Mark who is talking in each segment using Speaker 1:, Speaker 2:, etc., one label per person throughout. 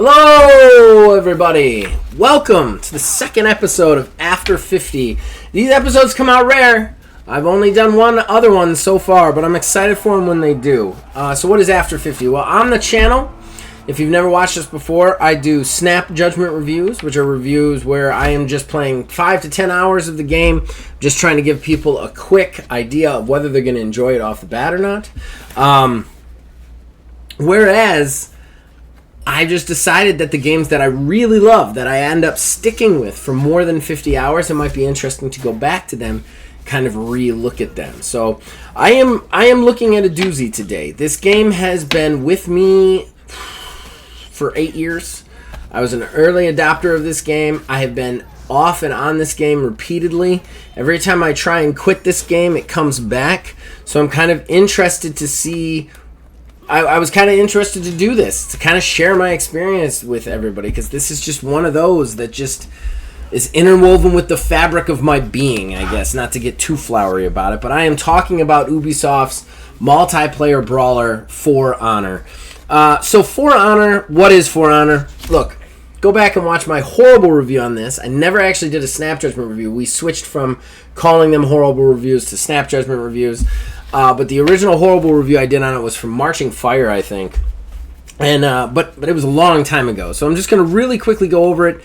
Speaker 1: Hello, everybody. Welcome to the second episode of After 50. These episodes come out rare. I've only done one other one so far, but I'm excited for them when they do. So what is After 50? Well, on the channel, if you've never watched this before, I do Snap Judgment reviews, which are reviews where I am just playing 5 to 10 hours of the game, just trying to give people a quick idea of whether they're going to enjoy it off the bat or not. Whereas I just decided that the games that I really love, that I end up sticking with for more than 50 hours, it might be interesting to go back to them, kind of re-look at them. So I am looking at a doozy today. This game has been with me for 8 years. I was an early adopter of this game. I have been off and on this game repeatedly. Every time I try and quit this game, it comes back. So I'm kind of interested to see... I was kind of interested to do this, to kind of share my experience with everybody, because this is just one of those that just is interwoven with the fabric of my being, I guess, not to get too flowery about it. But I am talking about Ubisoft's multiplayer brawler, For Honor. So For Honor, what is For Honor? Look, go back and watch my horrible review on this. I never actually did a Snap Judgment review. We switched from calling them horrible reviews to Snap Judgment reviews. But the original horrible review I did on it was from Marching Fire, I think. And but it was a long time ago. So I'm just going to really quickly go over it.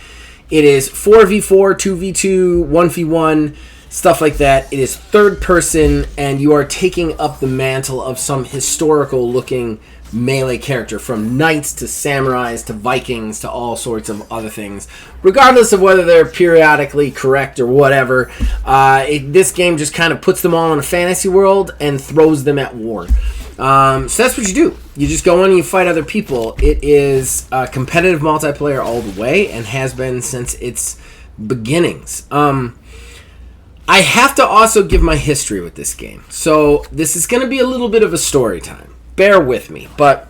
Speaker 1: It is 4v4, 2v2, 1v1, stuff like that. It is third person, and you are taking up the mantle of some historical-looking melee character, from knights to samurais to Vikings to all sorts of other things, regardless of whether they're periodically correct or whatever. This game just kind of puts them all in a fantasy world and throws them at war. So that's what you do. You just go in and you fight other people. It is competitive multiplayer all the way and has been since its beginnings. I have to also give my history with this game. So this is going to be a little bit of a story time. Bear with me, but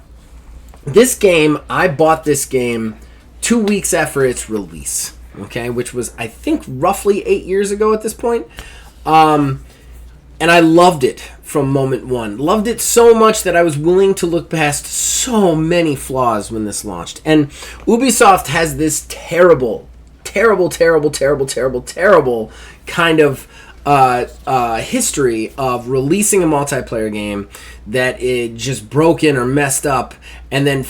Speaker 1: this game, I bought this game 2 weeks after its release, okay, which was, I think, roughly 8 years ago at this point, and I loved it from moment one. Loved it so much that I was willing to look past so many flaws when this launched, and Ubisoft has this terrible kind of history of releasing a multiplayer game that it just broken or messed up, and then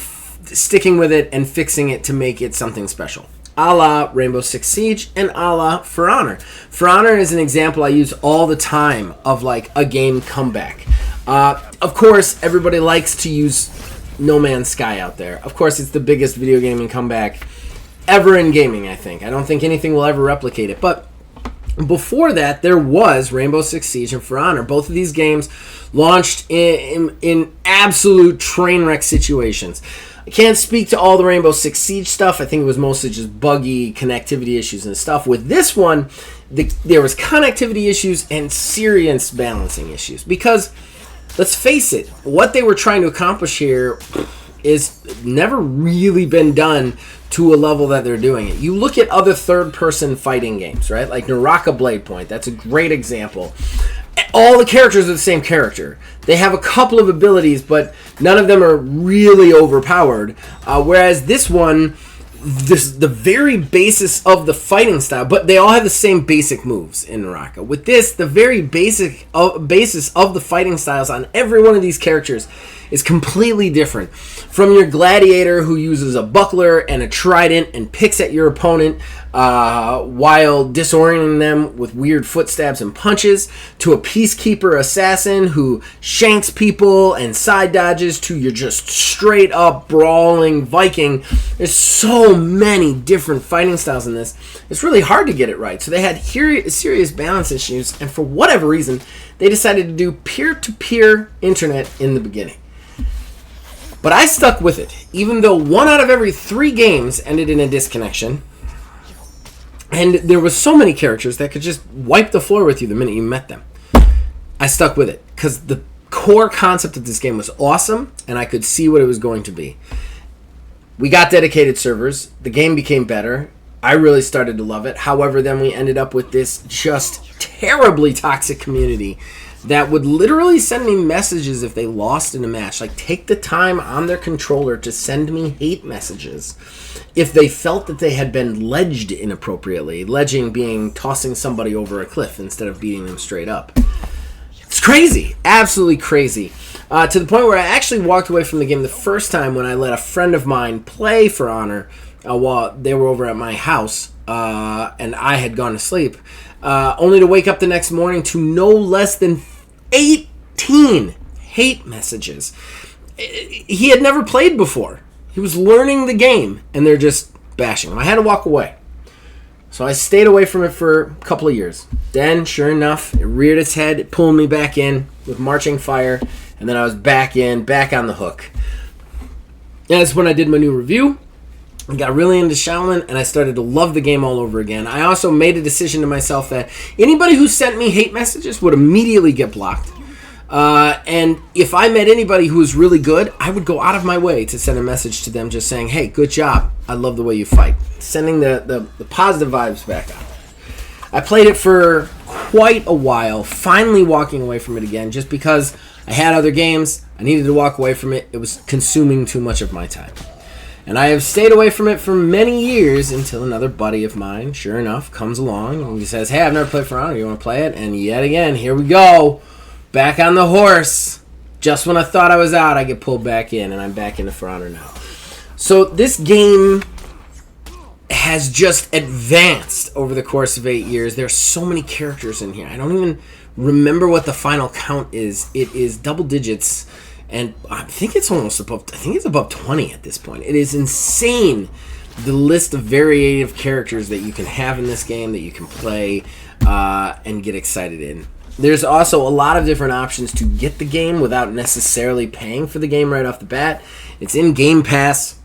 Speaker 1: sticking with it and fixing it to make it something special, a la Rainbow Six Siege and a la For Honor. For Honor is an example I use all the time of like a game comeback. Of course, everybody likes to use No Man's Sky out there. Of course, it's the biggest video gaming comeback ever in gaming, I think. I don't think anything will ever replicate it, but before that, there was Rainbow Six Siege and For Honor. Both of these games launched in absolute train wreck situations. I can't speak to all the Rainbow Six Siege stuff. I think it was mostly just buggy connectivity issues and stuff. With this one, there was connectivity issues and serious balancing issues. Because, let's face it, what they were trying to accomplish here is never really been done to a level that they're doing it. You look at other third-person fighting games, right? Like Naraka Blade Point. That's a great example. All the characters are the same character. They have a couple of abilities, but none of them are really overpowered. Whereas this one, the very basis of the fighting style, but they all have the same basic moves in Naraka. With this, the very basis of the fighting styles on every one of these characters is completely different. From your gladiator who uses a buckler and a trident and picks at your opponent while disorienting them with weird footsteps and punches, to a peacekeeper assassin who shanks people and side dodges, to your just straight up brawling Viking. There's so many different fighting styles in this. It's really hard to get it right. So they had serious balance issues, and for whatever reason, they decided to do peer-to-peer internet in the beginning. But I stuck with it, even though 1 out of every 3 games ended in a disconnection. And there was so many characters that could just wipe the floor with you the minute you met them. I stuck with it, because the core concept of this game was awesome, and I could see what it was going to be. We got dedicated servers. The game became better. I really started to love it. However, then we ended up with this just terribly toxic community that would literally send me messages if they lost in a match. Like, take the time on their controller to send me hate messages if they felt that they had been ledged inappropriately. Ledging being tossing somebody over a cliff instead of beating them straight up. It's crazy. Absolutely crazy. To the point where I actually walked away from the game the first time when I let a friend of mine play For Honor while they were over at my house and I had gone to sleep, only to wake up the next morning to no less than 18 hate messages. He had never played before. He was learning the game, and they're just bashing him. I had to walk away. So I stayed away from it for a couple of years. Then, sure enough, it reared its head. It pulled me back in with Marching Fire, and then I was back on the hook. And that's when I did my new review. I got really into Shaolin, and I started to love the game all over again. I also made a decision to myself that anybody who sent me hate messages would immediately get blocked. And if I met anybody who was really good, I would go out of my way to send a message to them just saying, hey, good job. I love the way you fight. Sending the positive vibes back out. I played it for quite a while, finally walking away from it again just because I had other games. I needed to walk away from it. It was consuming too much of my time. And I have stayed away from it for many years until another buddy of mine, sure enough, comes along and he says, hey, I've never played For Honor. You want to play it? And yet again, here we go. Back on the horse. Just when I thought I was out, I get pulled back in, and I'm back into For Honor now. So this game has just advanced over the course of 8 years. There are so many characters in here. I don't even remember what the final count is. It is double digits. And I think it's above 20 at this point. It is insane, the list of variative characters that you can have in this game that you can play and get excited in. There's also a lot of different options to get the game without necessarily paying for the game right off the bat. It's in Game Pass,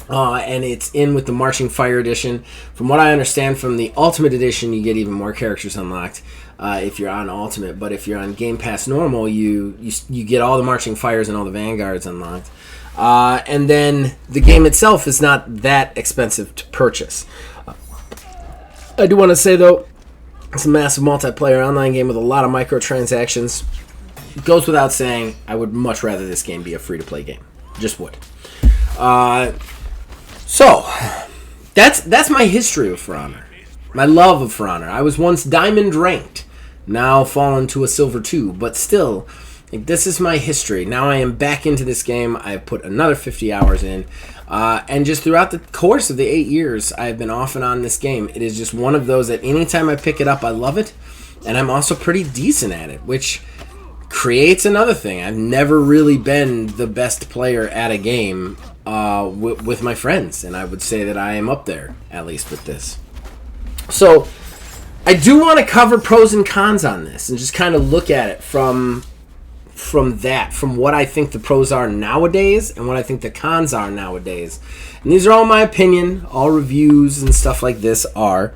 Speaker 1: and it's in with the Marching Fire Edition. From what I understand from the Ultimate Edition, you get even more characters unlocked. If you're on Ultimate, but if you're on Game Pass Normal, you get all the Marching Fires and all the Vanguards unlocked. And then the game itself is not that expensive to purchase. I do want to say, though, it's a massive multiplayer online game with a lot of microtransactions. It goes without saying, I would much rather this game be a free-to-play game. Just would. So, that's my history of For Honor. My love of For Honor. I was once Diamond ranked, now fallen to a Silver 2, but still, this is my history. Now I am back into this game. I have put another 50 hours in, and just throughout the course of the 8 years, I have been off and on this game. It is just one of those that anytime I pick it up, I love it, and I'm also pretty decent at it, which creates another thing. I've never really been the best player at a game with my friends, and I would say that I am up there, at least with this. So, I do want to cover pros and cons on this and just kind of look at it from what I think the pros are nowadays and what I think the cons are nowadays. And these are all my opinion, all reviews and stuff like this are.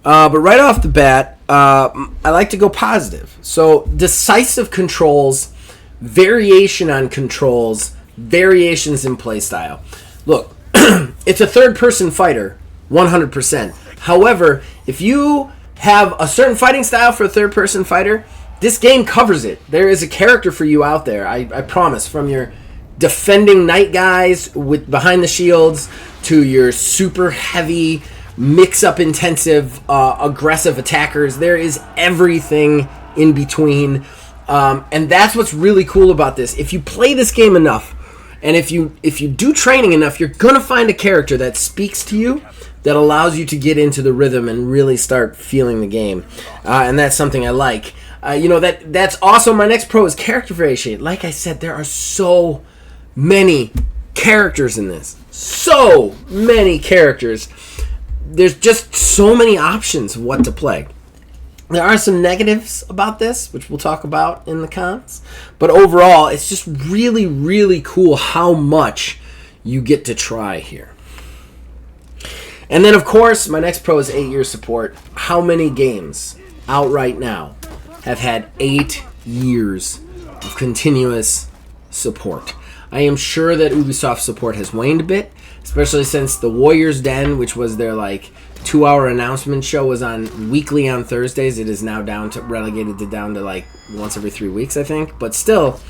Speaker 1: But right off the bat, I like to go positive. So, decisive controls, variation on controls, variations in playstyle. Look, it's a third-person fighter, 100%. However, if you have a certain fighting style for a third-person fighter, this game covers it. There is a character for you out there, I promise, from your defending knight guys with behind the shields to your super heavy, mix-up intensive, aggressive attackers. There is everything in between, and that's what's really cool about this. If you play this game enough, and if you do training enough, you're going to find a character that speaks to you, that allows you to get into the rhythm and really start feeling the game. And that's something I like. That's also my next pro is character variation. Like I said, there are so many characters in this. So many characters. There's just so many options of what to play. There are some negatives about this, which we'll talk about in the cons. But overall, it's just really, really cool how much you get to try here. And then, of course, my next pro is 8 years support. How many games out right now have had 8 years of continuous support? I am sure that Ubisoft support has waned a bit, especially since the Warrior's Den, which was their 2 2-hour announcement show was on weekly on Thursdays. It is now relegated down to like once every 3 weeks, I think. But still,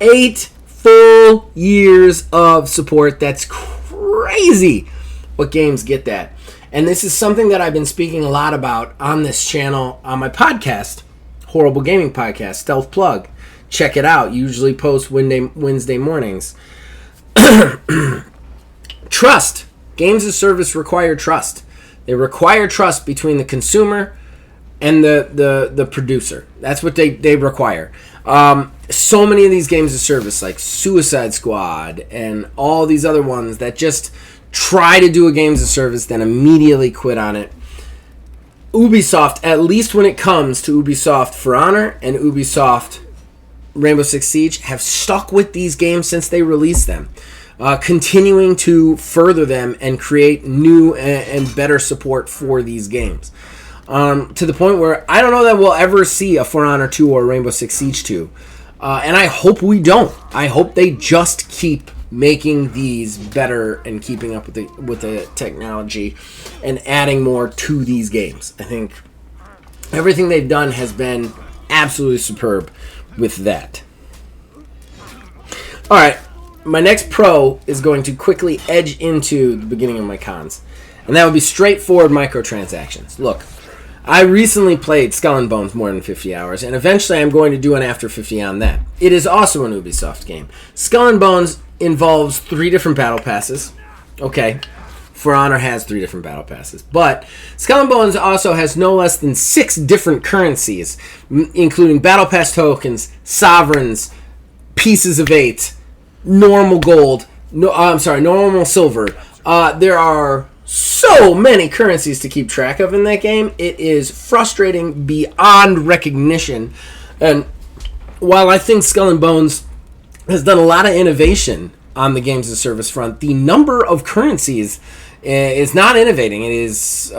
Speaker 1: 8 full years of support. That's crazy. What games get that? And this is something that I've been speaking a lot about on this channel, on my podcast, Horrible Gaming Podcast, Stealth Plug. Check it out. Usually post Wednesday mornings. Trust. Games as a service require trust. They require trust between the consumer and the producer. That's what they require. So many of these games as a service, like Suicide Squad and all these other ones that just try to do a games as a service, then immediately quit on it. Ubisoft, at least when it comes to Ubisoft For Honor and Ubisoft Rainbow Six Siege, have stuck with these games since they released them, continuing to further them and create new and better support for these games. To the point where I don't know that we'll ever see a For Honor 2 or Rainbow Six Siege 2. And I hope we don't. I hope they just keep making these better and keeping up with the technology and adding more to these games. I think everything they've done has been absolutely superb with that. All right, my next pro is going to quickly edge into the beginning of my cons, and that would be straightforward microtransactions. Look, I recently played Skull and Bones more than 50 hours, and eventually I'm going to do an after 50 on that. It is also an Ubisoft game. Skull and Bones involves 3 different battle passes. Okay, For Honor has 3 different battle passes. But Skull and Bones also has no less than 6 different currencies, including battle pass tokens, sovereigns, pieces of 8, normal gold, normal silver. There are so many currencies to keep track of in that game. It is frustrating beyond recognition. And while I think Skull and Bones has done a lot of innovation on the games as a service front, the number of currencies is not innovating. It is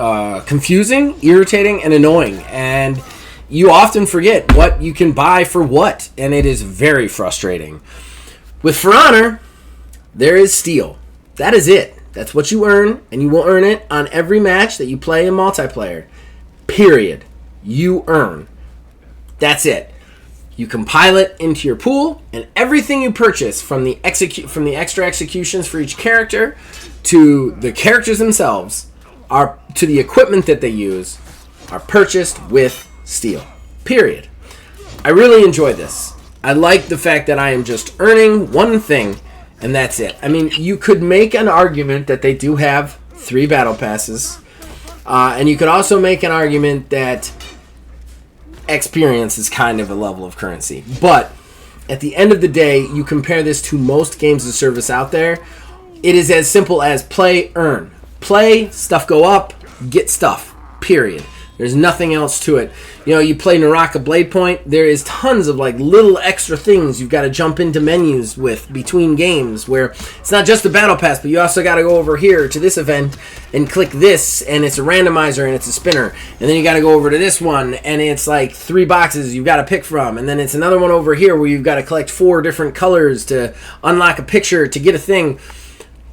Speaker 1: confusing, irritating, and annoying. And you often forget what you can buy for what, and it is very frustrating. With For Honor, there is steel. That is it. That's what you earn, and you will earn it on every match that you play in multiplayer. Period. You earn. That's it. You compile it into your pool, and everything you purchase, from the extra executions for each character to the characters themselves, to the equipment that they use, are purchased with steel. Period. I really enjoy this. I like the fact that I am just earning one thing, and that's it. I mean, you could make an argument that they do have 3 battle passes, and you could also make an argument that experience is kind of a level of currency. But at the end of the day, you compare this to most games of service out there, it is as simple as play, earn. Play, stuff go up, get stuff. Period. There's nothing else to it. You know, you play Naraka Blade Point, there is tons of like little extra things you've got to jump into menus with between games, where it's not just the battle pass, but you also got to go over here to this event and click this, and it's a randomizer and it's a spinner. And then you got to go over to this one, and it's like 3 boxes you've got to pick from. And then it's another one over here where you've got to collect 4 different colors to unlock a picture to get a thing.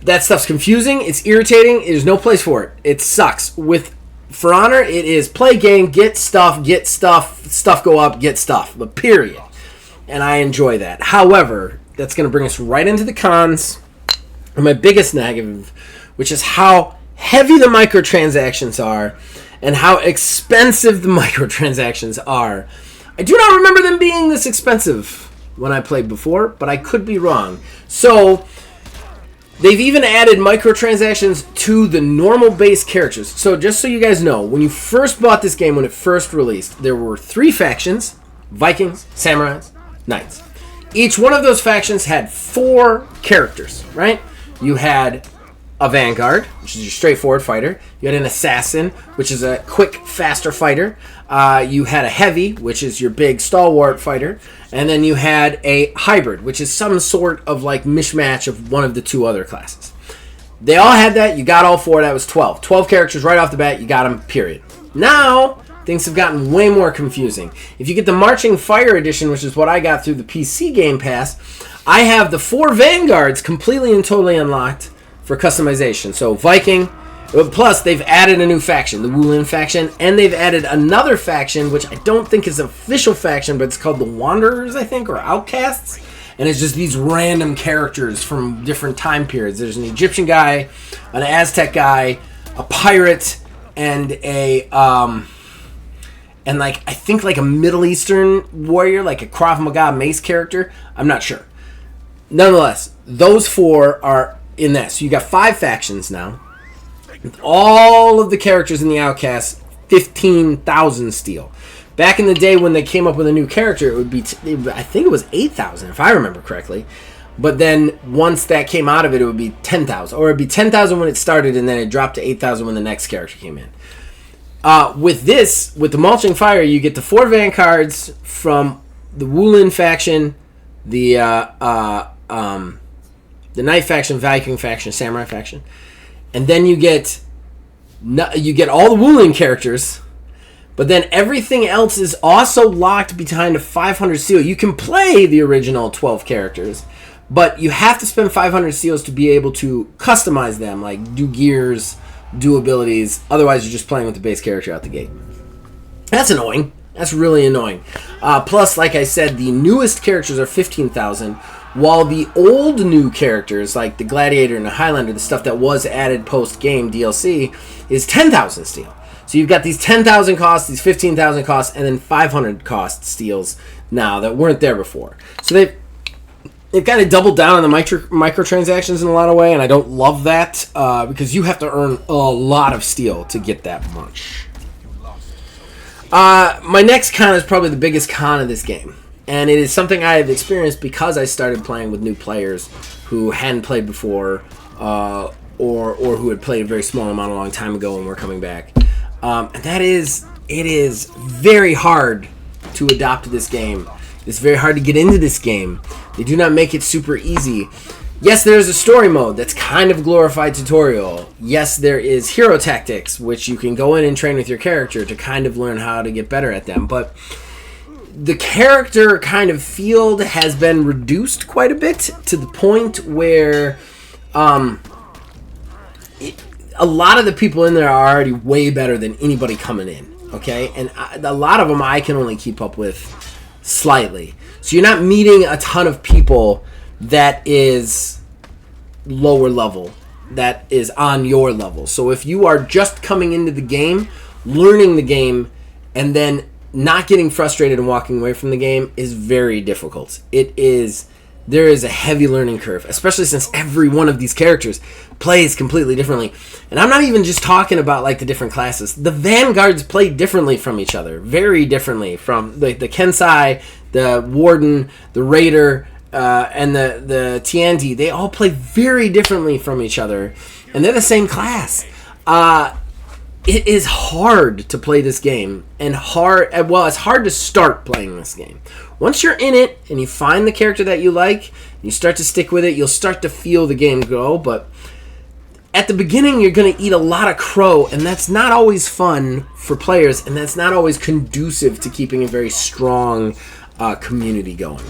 Speaker 1: That stuff's confusing, it's irritating, there's no place for it. It sucks. With For Honor, it is play game, get stuff, stuff go up, get stuff. But period. And I enjoy that. However, that's going to bring us right into the cons. And my biggest negative, which is how heavy the microtransactions are and how expensive the microtransactions are. I do not remember them being this expensive when I played before, but I could be wrong. So they've even added microtransactions to the normal base characters. So just so you guys know, when you first bought this game, when it first released, there were 3 factions: Vikings, Samurais, Knights. Each one of those factions had 4 characters, right? You had a Vanguard, which is your straightforward fighter. You had an Assassin, which is a quick, faster fighter. You had a Heavy, which is your big, stalwart fighter. And then you had a Hybrid, which is some sort of like mishmash of one of the 2 other classes. They all had that. You got all 4. That was 12. 12 characters right off the bat. You got them, period. Now, things have gotten way more confusing. If you get the Marching Fire Edition, which is what I got through the PC Game Pass, I have the 4 Vanguards completely and totally unlocked for customization. So Viking, Plus, they've added a new faction, the Wulin faction, and they've added another faction, which I don't think is an official faction, but it's called the Wanderers, I think, or Outcasts. And it's just these random characters from different time periods. There's an Egyptian guy, an Aztec guy, a pirate, and I think like a Middle Eastern warrior, like a Krav Maga mace character. I'm not sure. Nonetheless, those 4 are in that. So you got 5 factions now. With all of the characters in the Outcasts, 15,000 steel. Back in the day when they came up with a new character, it would be, I think it was 8,000, if I remember correctly. But then once that came out of it, it would be 10,000. Or it would be 10,000 when it started, and then it dropped to 8,000 when the next character came in. With the Mulching Fire, you get the 4 vanguards from the Wulin faction, the Knight faction, Viking faction, Samurai faction. And then you get all the Wulin characters, but then everything else is also locked behind a 500 seal. You can play the original 12 characters, but you have to spend 500 seals to be able to customize them, like do gears, do abilities. Otherwise, you're just playing with the base character out the gate. That's annoying. That's really annoying. Plus, like I said, the newest characters are 15,000. While the old new characters, like the Gladiator and the Highlander, the stuff that was added post-game DLC, is 10,000 steel. So you've got these 10,000 costs, these 15,000 costs, and then 500 cost steals now that weren't there before. So they've kind of doubled down on the microtransactions in a lot of way, and I don't love that because you have to earn a lot of steel to get that much. My next con is probably the biggest con of this game. And it is something I have experienced because I started playing with new players who hadn't played before or who had played a very small amount a long time ago and were coming back. And that is, it is very hard to adopt to this game. It's very hard to get into this game. They do not make it super easy. Yes, there's a story mode that's kind of a glorified tutorial. Yes, there is hero tactics, which you can go in and train with your character to kind of learn how to get better at them. But the character kind of field has been reduced quite a bit to the point where a lot of the people in there are already way better than anybody coming in, okay? And a lot of them I can only keep up with slightly. So you're not meeting a ton of people that is lower level, that is on your level. So if you are just coming into the game, learning the game, and then not getting frustrated and walking away from the game is very difficult. There is a heavy learning curve, especially since every one of these characters plays completely differently. And I'm not even just talking about like the different classes. The vanguards play differently from each other, very differently from the Kensai, the Warden, the Raider, and the Tianti. They all play very differently from each other, and they're the same class. It is hard to play this game, and it's hard to start playing this game. Once you're in it and you find the character that you like, and you start to stick with it, you'll start to feel the game grow. But at the beginning, you're going to eat a lot of crow, and that's not always fun for players, and that's not always conducive to keeping a very strong community going.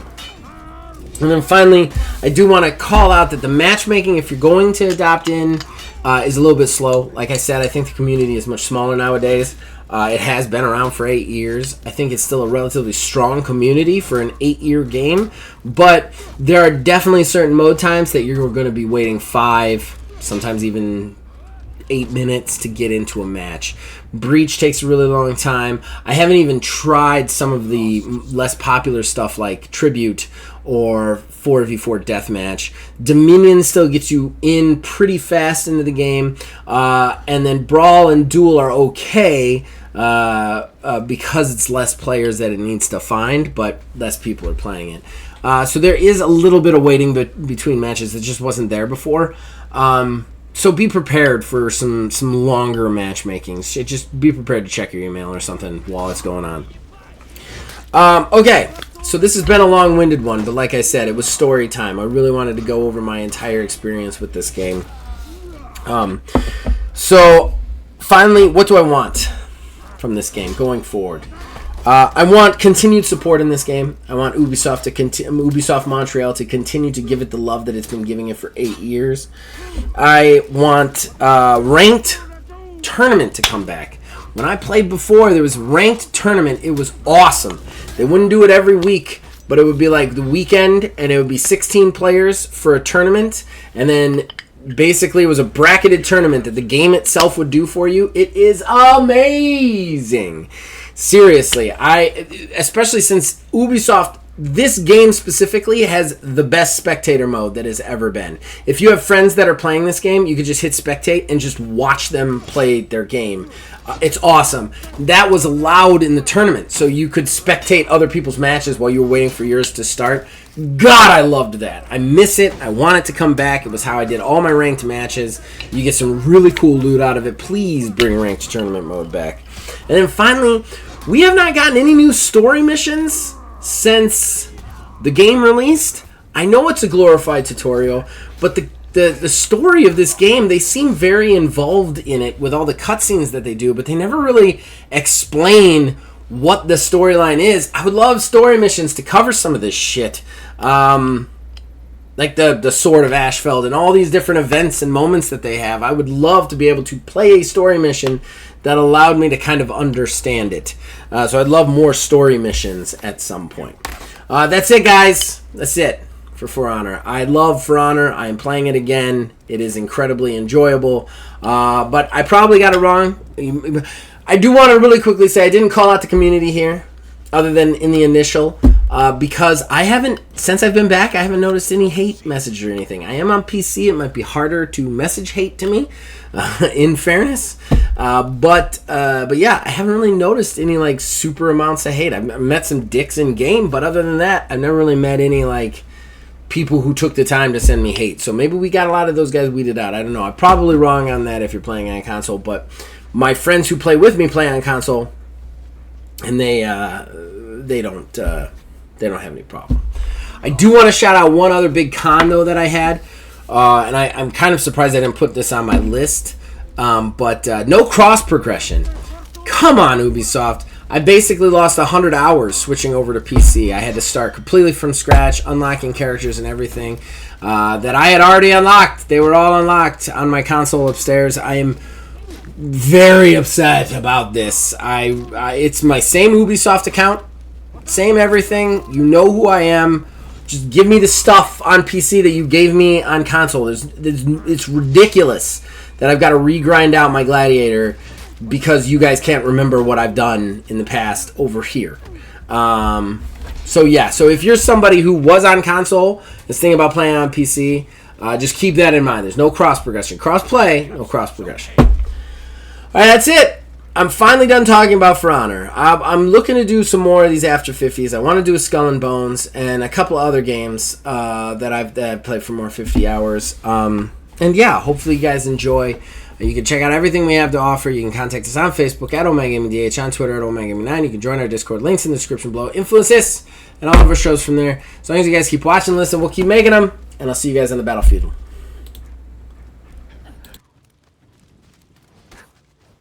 Speaker 1: And then finally, I do want to call out that the matchmaking, if you're going to adopt in, is a little bit slow. Like I said, I think the community is much smaller nowadays. It has been around for 8 years. I think it's still a relatively strong community for an 8-year game, but there are definitely certain mode times that you're going to be waiting 5, sometimes even 8 minutes to get into a match. Breach takes a really long time. I haven't even tried some of the less popular stuff like Tribute or 4v4 Deathmatch. Dominion still gets you in pretty fast into the game, and then Brawl and Duel are okay because it's less players that it needs to find, but less people are playing it. So there is a little bit of waiting between matches that just wasn't there before. So be prepared for some longer matchmaking. Just be prepared to check your email or something while it's going on. Okay, so this has been a long-winded one, but like I said, it was story time. I really wanted to go over my entire experience with this game. So finally, what do I want from this game going forward? I want continued support in this game. I want Ubisoft Montreal to continue to give it the love that it's been giving it for 8 years. I want ranked tournament to come back. When I played before, there was ranked tournament. It was awesome. They wouldn't do it every week, but it would be like the weekend, and it would be 16 players for a tournament, and then basically it was a bracketed tournament that the game itself would do for you. It is amazing. Seriously, especially since Ubisoft, this game specifically has the best spectator mode that has ever been. If you have friends that are playing this game, you could just hit spectate and just watch them play their game. It's awesome. That was allowed in the tournament, so you could spectate other people's matches while you were waiting for yours to start. God, I loved that. I miss it. I want it to come back. It was how I did all my ranked matches. You get some really cool loot out of it. Please bring ranked tournament mode back. And then finally, we have not gotten any new story missions since the game released. I know it's a glorified tutorial, but the story of this game, they seem very involved in it with all the cutscenes that they do, but they never really explain what the storyline is. I would love story missions to cover some of this shit. Like the Sword of Ashfeld and all these different events and moments that they have. I would love to be able to play a story mission that allowed me to kind of understand it. So I'd love more story missions at some point. That's it, guys. That's it for Honor. I love For Honor. I am playing it again. It is incredibly enjoyable. But I probably got it wrong. I do want to really quickly say I didn't call out the community here, other than in the initial, because since I've been back, I haven't noticed any hate message or anything. I am on PC. It might be harder to message hate to me, in fairness. But yeah, I haven't really noticed any like super amounts of hate. I've met some dicks in game, but other than that, I've never really met any like people who took the time to send me hate. So maybe we got a lot of those guys weeded out. I don't know. I'm probably wrong on that if you're playing on console, but my friends who play with me play on console, and they don't have any problem. I do want to shout out one other big con though that I had, and I'm kind of surprised I didn't put this on my list. But no cross progression. Come on, Ubisoft. I basically lost 100 hours switching over to PC. I had to start completely from scratch, unlocking characters and everything that I had already unlocked. They were all unlocked on my console upstairs. I am very upset about this. It's my same Ubisoft account, same everything. You know who I am. Just give me the stuff on PC that you gave me on console. It's ridiculous that I've got to regrind out my Gladiator because you guys can't remember what I've done in the past over here. So if you're somebody who was on console is thinking about playing on PC, just keep that in mind. There's no cross progression. Cross play, no cross progression. All right, that's it. I'm finally done talking about For Honor. I'm looking to do some more of these After 50s. I want to do a Skull and Bones and a couple of other games that I've played for more 50 hours. And yeah, hopefully you guys enjoy. You can check out everything we have to offer. You can contact us on Facebook at OmegaGamingDH, on Twitter at OmegaGaming9. You can join our Discord. Links in the description below. Influence this and all of our shows from there. As long as you guys keep watching, listen, we'll keep making them. And I'll see you guys on the battlefield.